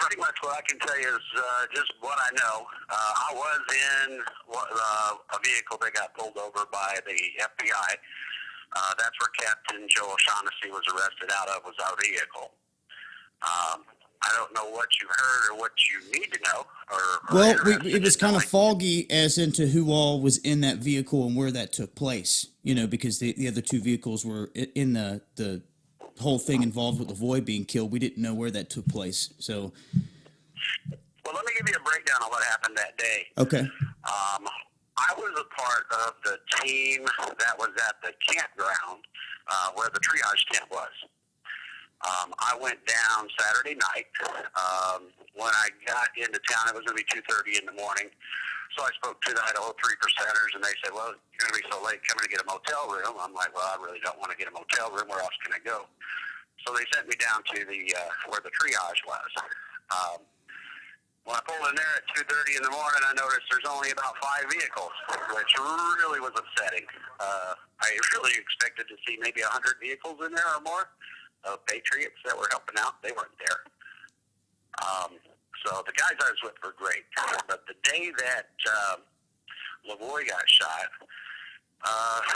pretty much what I can tell you is just what I know. I was in a vehicle that got pulled over by the FBI. That's where Captain Joe O'Shaughnessy was arrested out of, was our vehicle. I don't know what you heard or what you need to know. Well, it was kind of foggy as into who all was in that vehicle and where that took place, because the other two vehicles were in the whole thing involved with Lavoy being killed. We didn't know where that took place. So, well, let me give you a breakdown of what happened that day. Okay. I was a part of the team that was at the campground where the triage tent was. I went down Saturday night. When I got into town, it was going to be 2:30 in the morning. So I spoke to the Idaho 3%ers, and they said, well, you're going to be so late coming to get a motel room. I'm like, well, I really don't want to get a motel room. Where else can I go? So they sent me down to the where the triage was. When I pulled in there at 2:30 in the morning, I noticed there's only about 5 vehicles, which really was upsetting. I really expected to see maybe 100 vehicles in there or more of Patriots that were helping out. They weren't there. So the guys I was with were great. But the day that Lavoy got shot,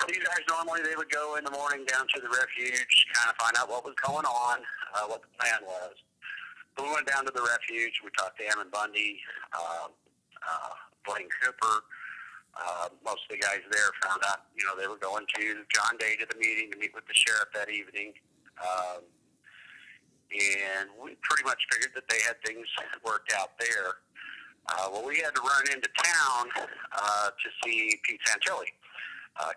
these guys normally they would go in the morning down to the refuge, kind of find out what was going on, what the plan was. So we went down to the refuge. We talked to Ammon Bundy, Blaine Cooper. Most of the guys there found out, they were going to John Day to the meeting to meet with the sheriff that evening. And we pretty much figured that they had things worked out there. Well, we had to run into town to see Pete Santilli.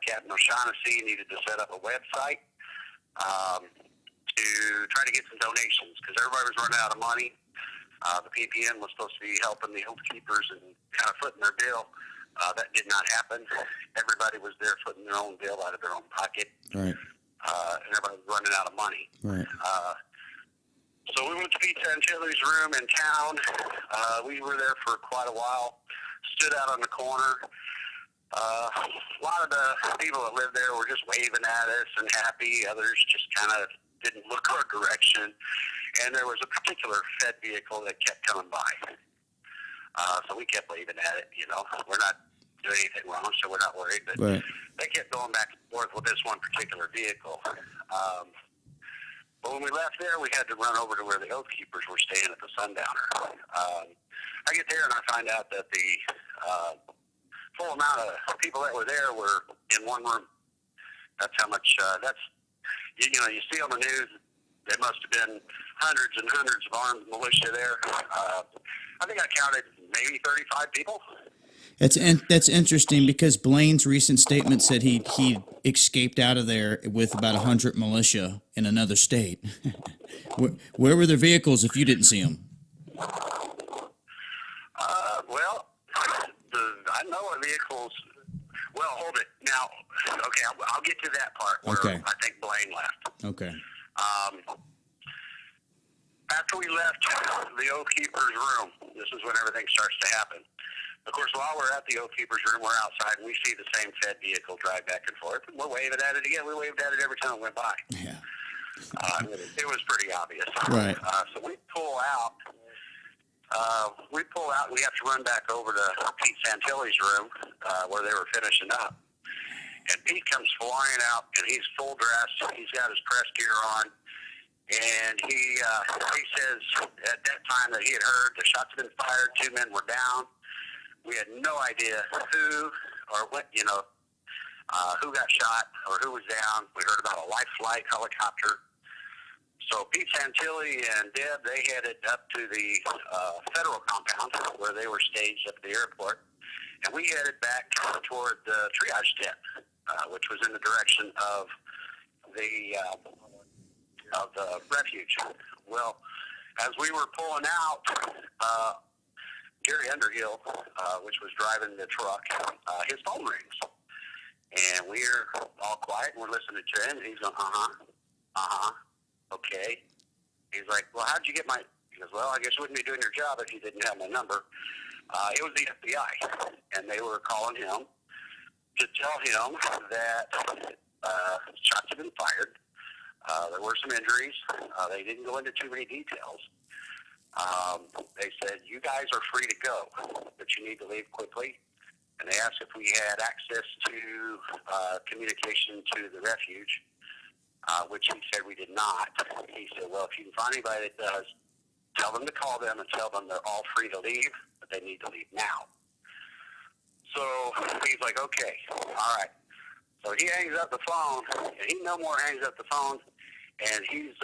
Captain O'Shaughnessy needed to set up a website to try to get some donations because everybody was running out of money. The PPN was supposed to be helping the Oath Keepers and kind of footing their bill. That did not happen. Everybody was there footing their own bill out of their own pocket. Right. And everybody was running out of money. Right. So we went to Pete Santilli's room in town. We were there for quite a while. Stood out on the corner. A lot of the people that lived there were just waving at us and happy. Others just kind of didn't look our direction. And there was a particular Fed vehicle that kept coming by. So we kept waving at it. We're not doing anything wrong, so we're not worried. But Right. They kept going back and forth with this one particular vehicle. But when we left there, we had to run over to where the Oath Keepers were staying at the Sundowner. I get there and I find out that the full amount of people that were there were in one room. That's how much, you see on the news, there must have been hundreds and hundreds of armed militia there. I think I counted maybe 35 people. That's interesting because Blaine's recent statement said he escaped out of there with about 100 militia in another state. Where were their vehicles if you didn't see them? Well, I know the vehicles. Well, hold it now. Okay, I'll get to that part where I think Blaine left. Okay. After we left the Oath Keepers room, this is when everything starts to happen. Of course, while we're at the Oath Keepers room, we're outside, and we see the same Fed vehicle drive back and forth, and we're waving at it again. We waved at it every time it went by. Yeah. It was pretty obvious. Right. So we pull out. We have to run back over to Pete Santilli's room where they were finishing up. And Pete comes flying out, and he's full dressed. He's got his press gear on. And he says at that time that he had heard the shots had been fired, 2 men were down. We had no idea who or what, who got shot or who was down. We heard about a life flight helicopter. So Pete Santilli and Deb, they headed up to the federal compound where they were staged at the airport. And we headed back toward the triage tent, which was in the direction of the refuge. Well, as we were pulling out, Gary Underhill, which was driving the truck, his phone rings. And we're all quiet, and we're listening to him, and he's going, okay. He's like, well, how'd you get my... He goes, well, I guess you wouldn't be doing your job if you didn't have my number. It was the FBI, and they were calling him to tell him that shots had been fired. There were some injuries. They didn't go into too many details. They said, you guys are free to go, but you need to leave quickly. And they asked if we had access to communication to the refuge, which he said we did not. He said, well, if you can find anybody that does, tell them to call them and tell them they're all free to leave, but they need to leave now. So he's like, okay, all right. So he hangs up the phone, and he no more hangs up the phone. And he's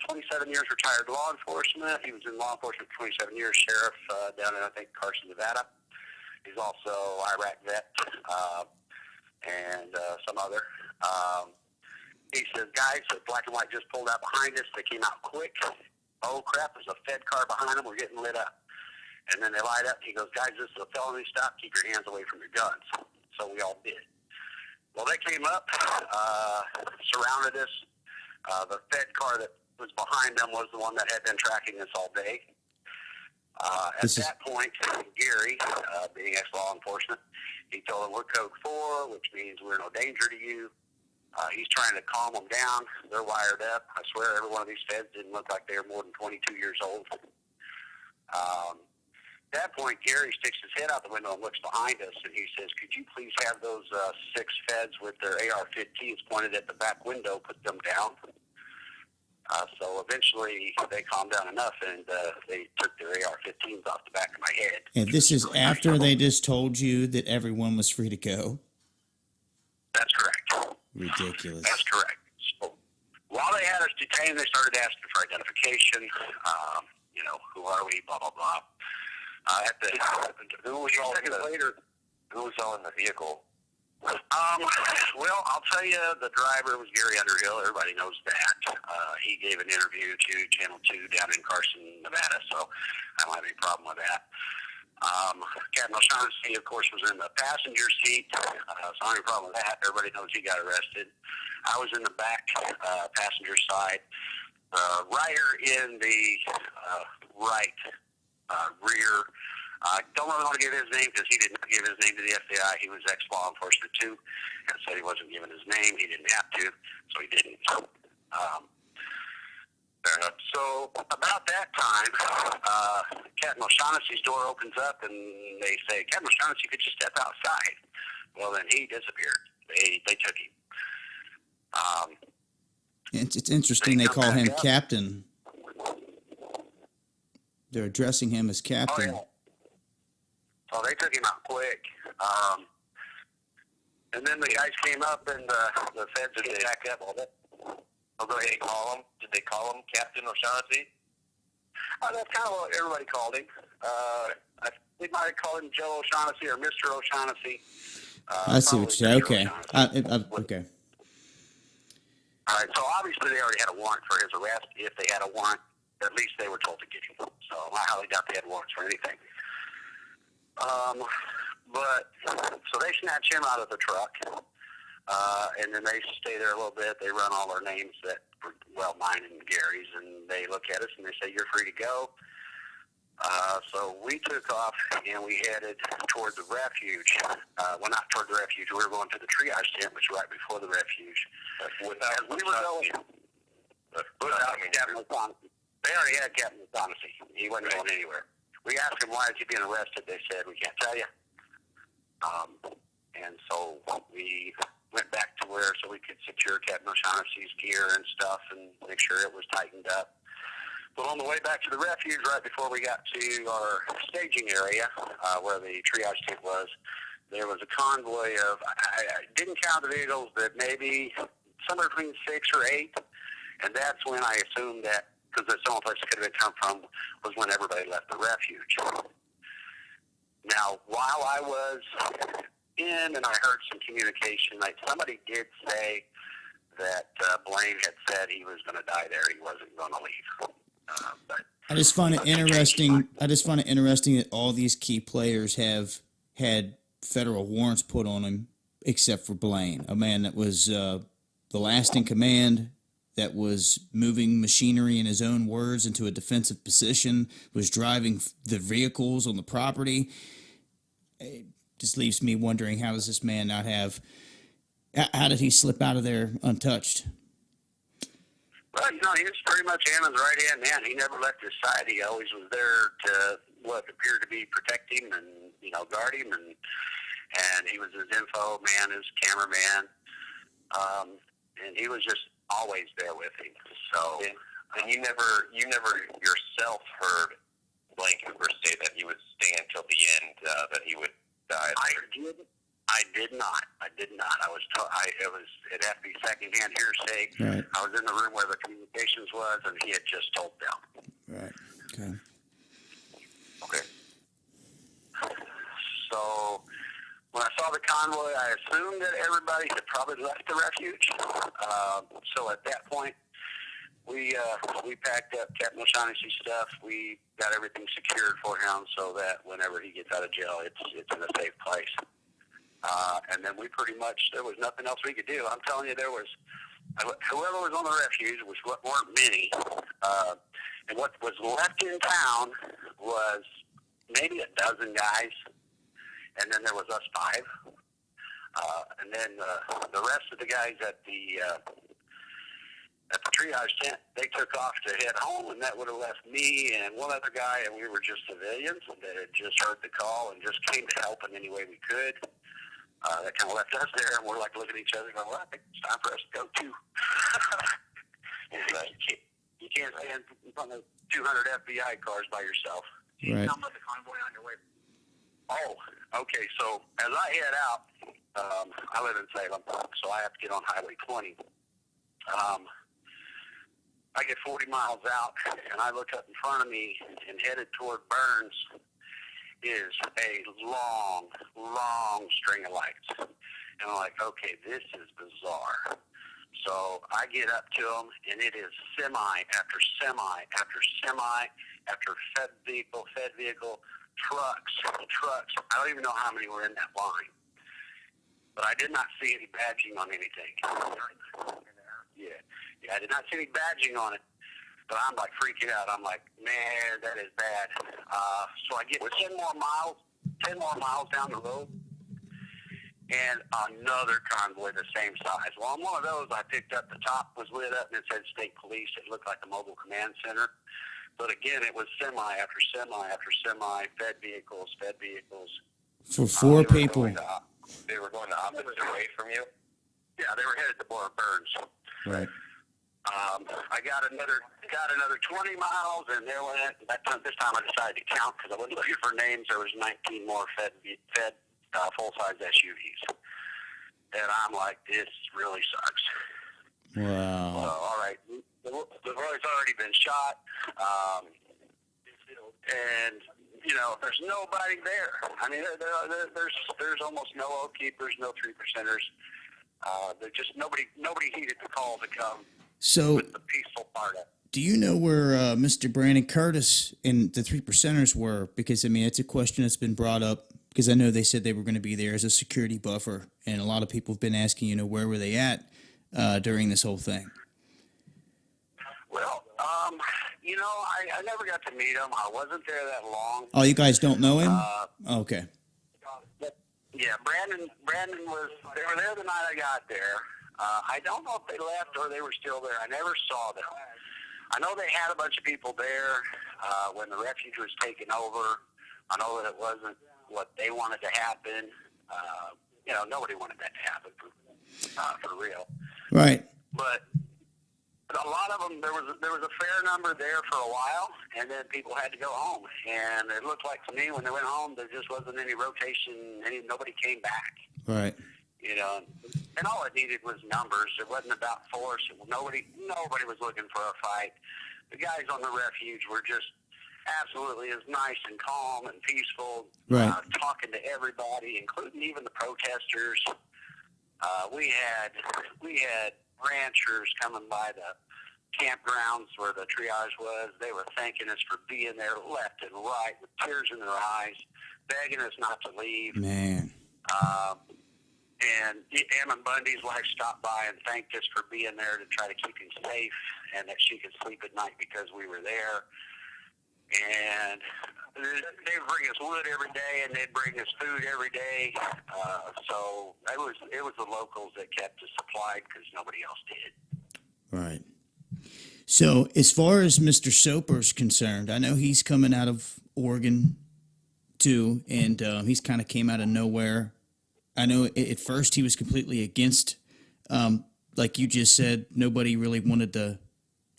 27 years retired law enforcement. He was in law enforcement for 27 years, sheriff down in, I think, Carson, Nevada. He's also Iraq vet and some other. He says, guys, the black and white just pulled out behind us. They came out quick. Oh, crap, there's a Fed car behind them. We're getting lit up. And then they light up. He goes, guys, this is a felony stop. Keep your hands away from your guns. So we all did. Well, they came up, surrounded us. The Fed car that was behind them was the one that had been tracking us all day. At that point, Gary, being ex-law enforcement, he told them we're code 4, which means we're no danger to you. He's trying to calm them down. They're wired up. I swear every one of these feds didn't look like they were more than 22 years old. At that point, Gary sticks his head out the window and looks behind us, and he says, could you please have those 6 feds with their AR-15s pointed at the back window, put them down? So eventually they calmed down enough, and they took their AR-15s off the back of my head. And this is after they just told you that everyone was free to go? That's correct. Ridiculous. That's correct. So while they had us detained, they started asking for identification. Who are we, blah, blah, blah. Who was all in the vehicle? Well, I'll tell you, the driver was Gary Underhill. Everybody knows that. He gave an interview to Channel 2 down in Carson, Nevada, so I don't have any problem with that. Captain O'Shaughnessy, of course, was in the passenger seat, so I don't have any problem with that. Everybody knows he got arrested. I was in the back passenger side. The rider in the right rear. I don't really want to give his name because he did not give his name to the FBI. He was ex-law enforcement, too, and said he wasn't giving his name. He didn't have to, so he didn't. Fair enough. So about that time, Captain O'Shaughnessy's door opens up, and they say, Captain O'Shaughnessy, could you step outside? Well, then he disappeared. They took him. It's interesting they call him Captain. They're addressing him as Captain. Oh, yeah. So they took him out quick. And then the guys came up, and the feds came back up. Oh, go ahead. Did they call him Captain O'Shaughnessy? That's kind of what everybody called him. They might have called him Joe O'Shaughnessy or Mr. O'Shaughnessy. I see what you're saying. Okay. Okay. All right. So obviously they already had a warrant for his arrest. If they had a warrant, at least they were told to get him. So I highly doubt they had warrants for anything. So they snatch him out of the truck, and then they stay there a little bit. They run all our names that were, well, mine and Gary's, and they look at us and they say, you're free to go. So we took off and we headed toward the refuge. Well, not toward the refuge. We were going to the triage tent, which was right before the refuge. Without Captain O'Shaughnessy. They already had Captain O'Shaughnessy. He wasn't going anywhere. We asked him, why is he being arrested? They said, we can't tell you. And so we went back to where so we could secure Captain O'Shaughnessy's gear and stuff and make sure it was tightened up. But on the way back to the refuge, right before we got to our staging area, where the triage tent was, there was a convoy of, I didn't count the vehicles, but maybe somewhere between 6 or 8. And that's when I assumed that, because the only place it could have come from was when everybody left the refuge. Now, while I was in and I heard some communication, like somebody did say that Blaine had said he was going to die there. He wasn't going to leave. But I just find it interesting. I just find it interesting that all these key players have had federal warrants put on them, except for Blaine, a man that was the last in command, that was moving machinery, in his own words, into a defensive position, was driving the vehicles on the property. It just leaves me wondering, how does this man not have, how did he slip out of there untouched? Well, he was pretty much Ammon's right-hand man. He never left his side. He always was there to what appeared to be protect him and, guard him. And he was his info man, his cameraman. And he was just always there with him. So, and you never yourself heard Blank Hoover say that he would stay until the end, that he would die. I did not. I was told it had to be secondhand hearsay. Right. I was in the room where the communications was, and he had just told them. Right. Okay. Okay. So when I saw the convoy, I assumed that everybody had probably left the refuge. So at that point, we packed up Captain O'Shaughnessy's stuff. We got everything secured for him so that whenever he gets out of jail, it's in a safe place. And then we pretty much, there was nothing else we could do. I'm telling you, there was, whoever was on the refuge, which weren't many, and what was left in town was maybe a dozen guys, and then there was us 5. And then the rest of the guys at the triage tent, they took off to head home, and that would have left me and one other guy, and we were just civilians that had just heard the call and just came to help in any way we could. That kind of left us there, and we're like looking at each other going, well, I think it's time for us to go too. You can't stand in front of 200 FBI cars by yourself. Right. Don't put the convoy on your way. Oh, okay. So as I head out, I live in Salem, so I have to get on Highway 20. I get 40 miles out, and I look up in front of me and headed toward Burns is a long, long string of lights. And I'm like, okay, this is bizarre. So I get up to them, and it is semi after semi after semi after fed vehicle, trucks. I don't even know how many were in that line. But I did not see any badging on anything. Yeah, I did not see any badging on it. But I'm like freaking out. I'm like, man, that is bad. So I get 10 more miles down the road, and another convoy the same size. Well, on one of those, I picked up, the top was lit up, and it said State Police. It looked like the Mobile Command Center. But again, it was semi after semi after semi, fed vehicles. For 4 people. They were going the opposite way from you? Yeah, they were headed to Burns. Right. I got another 20 miles, and there went. This time I decided to count because I wasn't looking for names. There was 19 more fed full-size SUVs, and I'm like, this really sucks. Wow. All right, the boy's already been shot, and there's nobody there. I mean, there's almost no oath keepers, no 3%ers. There's just nobody heeded the call to come. So, with the peaceful part of it. Do you know where Mr. Brandon Curtis and the 3%ers were? Because, I mean, it's a question that's been brought up because I know they said they were going to be there as a security buffer, and a lot of people have been asking, where were they at during this whole thing? Well, I never got to meet him. I wasn't there that long. Oh, you guys don't know him? Okay. Yeah, Brandon was, they were there the night I got there. I don't know if they left or they were still there. I never saw them. I know they had a bunch of people there when the refuge was taken over. I know that it wasn't what they wanted to happen. Nobody wanted that to happen for real. Right. But a lot of them, there was a fair number there for a while, and then people had to go home. And it looked like to me when they went home, there just wasn't any rotation. Nobody came back. Right. And all it needed was numbers. It wasn't about force. Nobody was looking for a fight. The guys on the refuge were just absolutely as nice and calm and peaceful, right. Talking to everybody, including even the protesters. We had ranchers coming by the campgrounds where the triage was. They were thanking us for being there left and right with tears in their eyes, begging us not to leave. Man. And Ammon Bundy's wife stopped by and thanked us for being there to try to keep him safe and that she could sleep at night because we were there. And they would bring us wood every day, and they'd bring us food every day. So it was the locals that kept us supplied because nobody else did. Right. So as far as Mr. Soper's concerned, I know he's coming out of Oregon too, and he's kind of came out of nowhere. I know at first he was completely against, like you just said, nobody really wanted the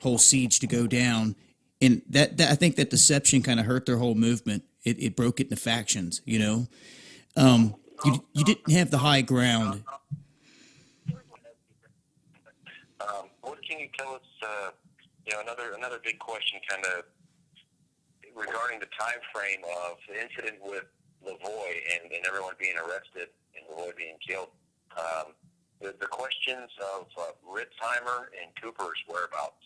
whole siege to go down, and that I think that deception kind of hurt their whole movement. It broke it into factions, you know. You didn't have the high ground. What can you tell us? Another big question, kind of regarding the time frame of the incident with Lavoy and everyone being arrested and Lavoy being killed. The questions of Ritzheimer and Cooper's whereabouts.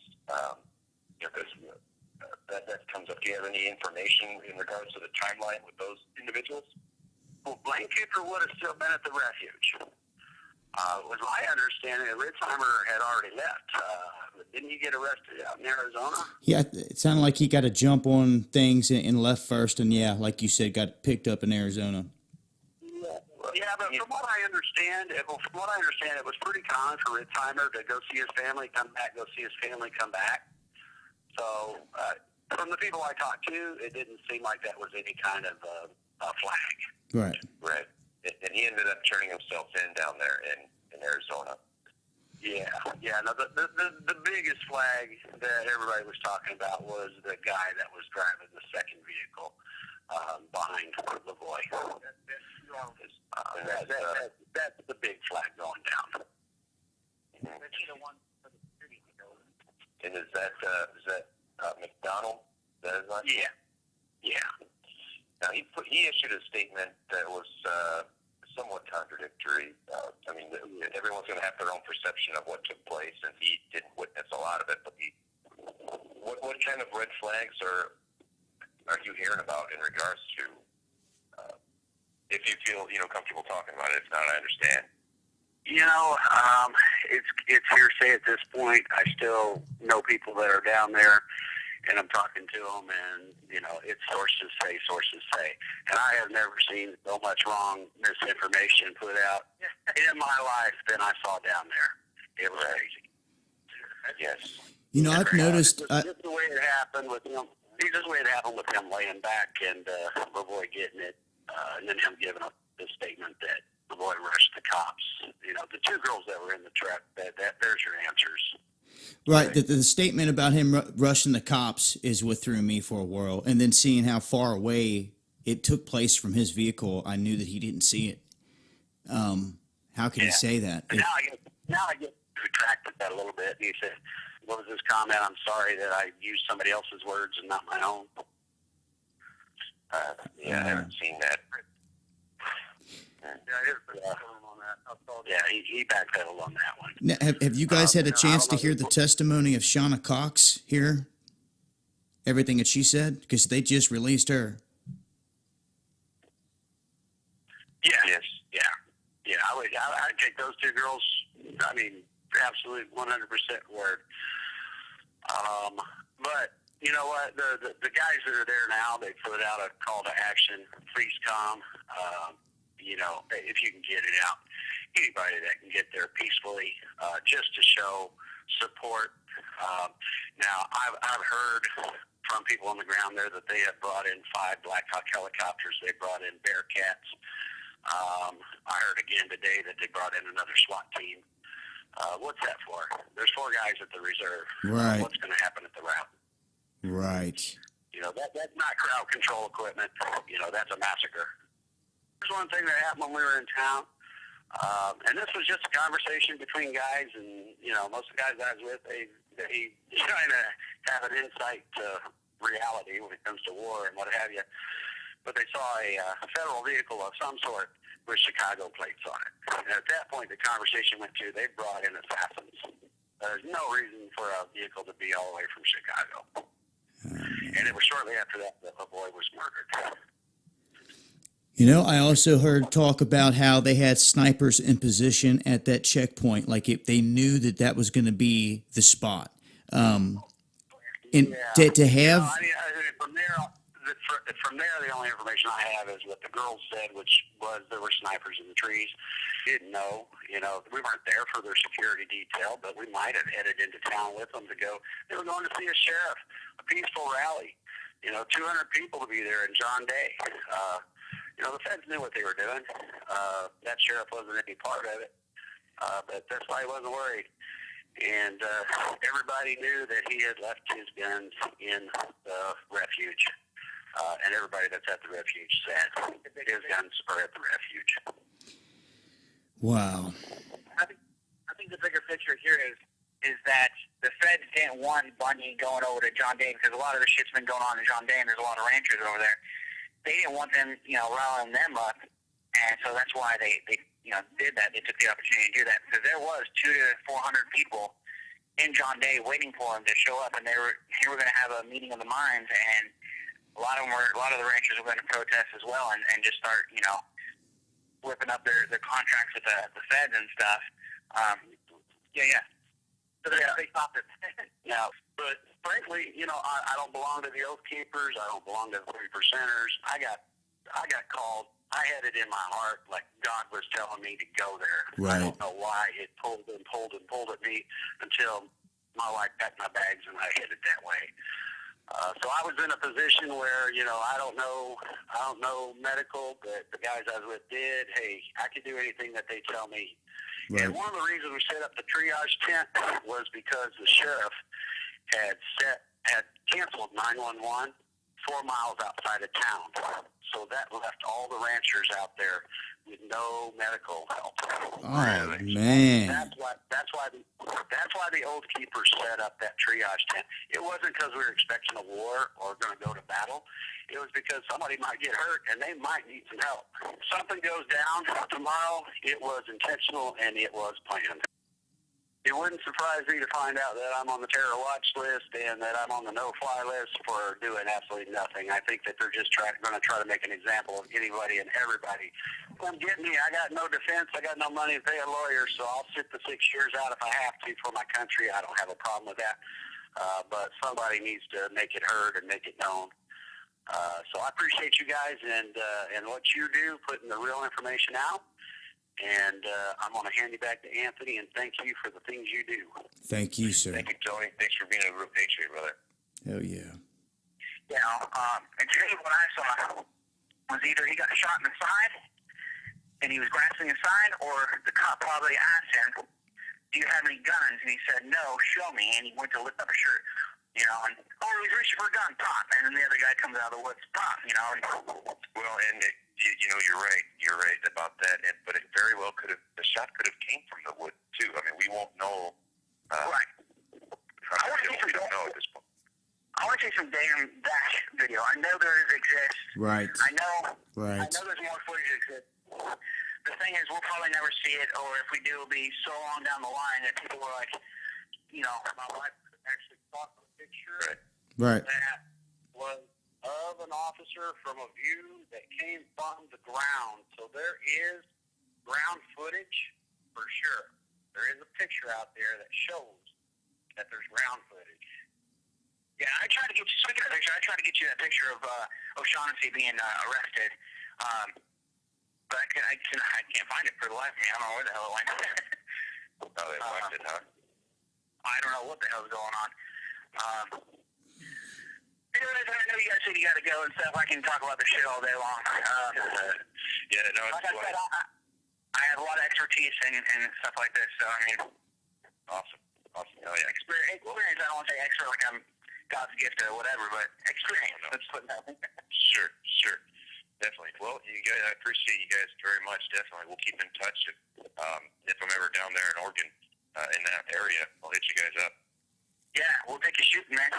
Because that comes up. Do you have any information in regards to the timeline with those individuals? Well, Blaine Cooper would have still been at the refuge. Was my understanding that Ritzheimer had already left. Didn't he get arrested out in Arizona? Yeah, it sounded like he got a jump on things and left first, and yeah, like you said, got picked up in Arizona. Yeah, but from what I understand, it was pretty common for Ritzheimer to go see his family, come back, go see his family, come back. So, from the people I talked to, it didn't seem like that was any kind of a flag. Right. Right. And he ended up turning himself in down there in Arizona. Yeah. No, the biggest flag that everybody was talking about was the guy that was driving the second vehicle behind Lavoy. That's the big flag going down. And is that McDonald? That is not? Yeah. Now he issued a statement that was somewhat contradictory. I mean, everyone's going to have their own perception of what took place, and he didn't witness a lot of it. But what kind of red flags are you hearing about in regards to? If you feel comfortable talking about it, if not, I understand. It's hearsay at this point. I still know people that are down there, and I'm talking to them, and it's sources say, and I have never seen so much wrong misinformation put out in my life than I saw down there. It was crazy. Yes. I've noticed. Just the way it happened with him. Just the way it happened with him laying back and Lavoy getting it, and then him giving up the statement that Lavoy rushed the cops. The two girls that were in the truck. There's your answers. Right. The statement about him rushing the cops is what threw me for a whirl. And then seeing how far away it took place from his vehicle, I knew that he didn't see it. How can he say that? Now I get retracted that a little bit. And he said, what was his comment? I'm sorry that I used somebody else's words and not my own. I haven't seen that. Yeah, he backpedaled on that one. Now, have you guys had a chance to hear the testimony of Shauna Cox here? Everything that she said? Because they just released her. Yes. I'd take those two girls, absolute 100% word. But you know what? The guys that are there now, they put out a call to action, Finicum. If you can get it out, anybody that can get there peacefully, just to show support. Now, I've heard from people on the ground there that they have brought in 5 Black Hawk helicopters. They brought in Bearcats. I heard again today that they brought in another SWAT team. What's that for? There's 4 guys at the reserve. Right. What's going to happen at the route? Right. That's not crowd control equipment. That's a massacre. There's one thing that happened when we were in town, and this was just a conversation between guys, and most of the guys I was with, they trying to have an insight to reality when it comes to war and what have you. But they saw a federal vehicle of some sort with Chicago plates on it. And at that point, the conversation went to, they brought in assassins. There's no reason for a vehicle to be all the way from Chicago. And it was shortly after that that Lavoy was murdered. I also heard talk about how they had snipers in position at that checkpoint, like if they knew that was going to be the spot. To have from there, the only information I have is what the girls said, which was there were snipers in the trees. didn't know. You know, we weren't there for their security detail, but we might have headed into town with them to go. They were going to see a sheriff, a peaceful rally. You know, 200 people to be there in John Day. You know, the feds knew what they were doing. That sheriff wasn't any part of it, but that's why he wasn't worried. And everybody knew that he had left his guns in the refuge. And everybody that's at the refuge said his guns are at the refuge. Wow. I think the bigger picture here is that the feds didn't want Bundy going over to John Day because a lot of the shit's been going on in John Day, and there's a lot of ranchers over there. They didn't want them, you know, riling them up, and so that's why they you know, did that. They took the opportunity to do that because there was 200 to 400 people in John Day waiting for him to show up, and they were going to have a meeting of the minds, and a lot of the ranchers were going to protest as well, and just start, you know, whipping up their contracts with the feds and stuff. Yeah. So they stopped it. Now, but frankly, you know, I don't belong to the Oath Keepers. I don't belong to the 3%ers. I got called. I had it in my heart like God was telling me to go there. Right. I don't know why it pulled at me until my wife packed my bags and I headed that way. So I was in a position where, you know, I don't know medical, but the guys I was with did. Hey, I can do anything that they tell me. Right. And one of the reasons we set up the triage tent was because the sheriff had canceled 911 4 miles outside of town. So that left all the ranchers out there with no medical help. Oh man! That's why the Oath Keepers set up that triage tent. It wasn't because we were expecting a war or going to go to battle. It was because somebody might get hurt and they might need some help. If something goes down tomorrow, it was intentional and it was planned. It wouldn't surprise me to find out that I'm on the terror watch list and that I'm on the no-fly list for doing absolutely nothing. I think that they're just going to try to make an example of anybody and everybody. Come get me. I got no defense. I got no money to pay a lawyer, so I'll sit the 6 years out if I have to for my country. I don't have a problem with that. But somebody needs to make it heard and make it known. So I appreciate you guys and what you do, putting the real information out. And I'm going to hand you back to Anthony, and thank you for the things you do. Thank you, sir. Thank you, Tony. Thanks for being a real patriot, brother. Hell yeah. You know, and today what I saw was either he got shot in the side, and he was grasping his side, or the cop probably asked him, do you have any guns? And he said, no, show me. And he went to lift up a shirt, you know, and, he's reaching for a gun, pop. And then the other guy comes out of the woods, pop, you know. And, well, and you know, you're right about that. But it very well could have, the shot could have came from the wood, too. I mean, we won't know. Right. I want to don't know at this point. I want to see some damn dash video. I know there exists. Right. I know. Right. I know there's more footage that exists. The thing is, we'll probably never see it, or if we do, it'll be so long down the line that people are like, you know, my wife actually caught the picture. Right. That was of an officer from a view that came from the ground. So there is ground footage for sure. There is a picture out there that shows that there's ground footage. Yeah, I tried to get you, speaking of picture, I tried to get you that picture of O'Shaughnessy being arrested. But I can't find it for the life of me. I don't know where the hell it went. Oh, they left it, huh? I don't know what the hell's going on. Anyways, I know you guys said you got to go and stuff. I can talk about this shit all day long. Yeah, no, it's like I said, I have a lot of expertise and stuff like this. So I mean, awesome. Oh yeah, experience. I don't want to say expert like I'm God's gift or whatever, but experience. No. Let's put that. Sure. Definitely. Well, you guys, I appreciate you guys very much. Definitely, we'll keep in touch. If I'm ever down there in Oregon, in that area, I'll hit you guys up. Yeah, we'll take you shooting, man.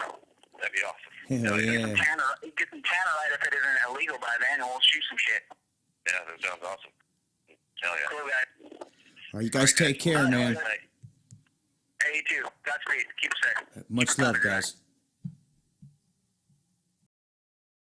That'd be awesome. Hell yeah. Get some tannerite if it isn't illegal by then, and we'll shoot some shit. Yeah, that sounds awesome. Hell yeah. Cool, guys. All right, you guys take care, man. Hey, you too. Godspeed. Keep safe. Much love, guys.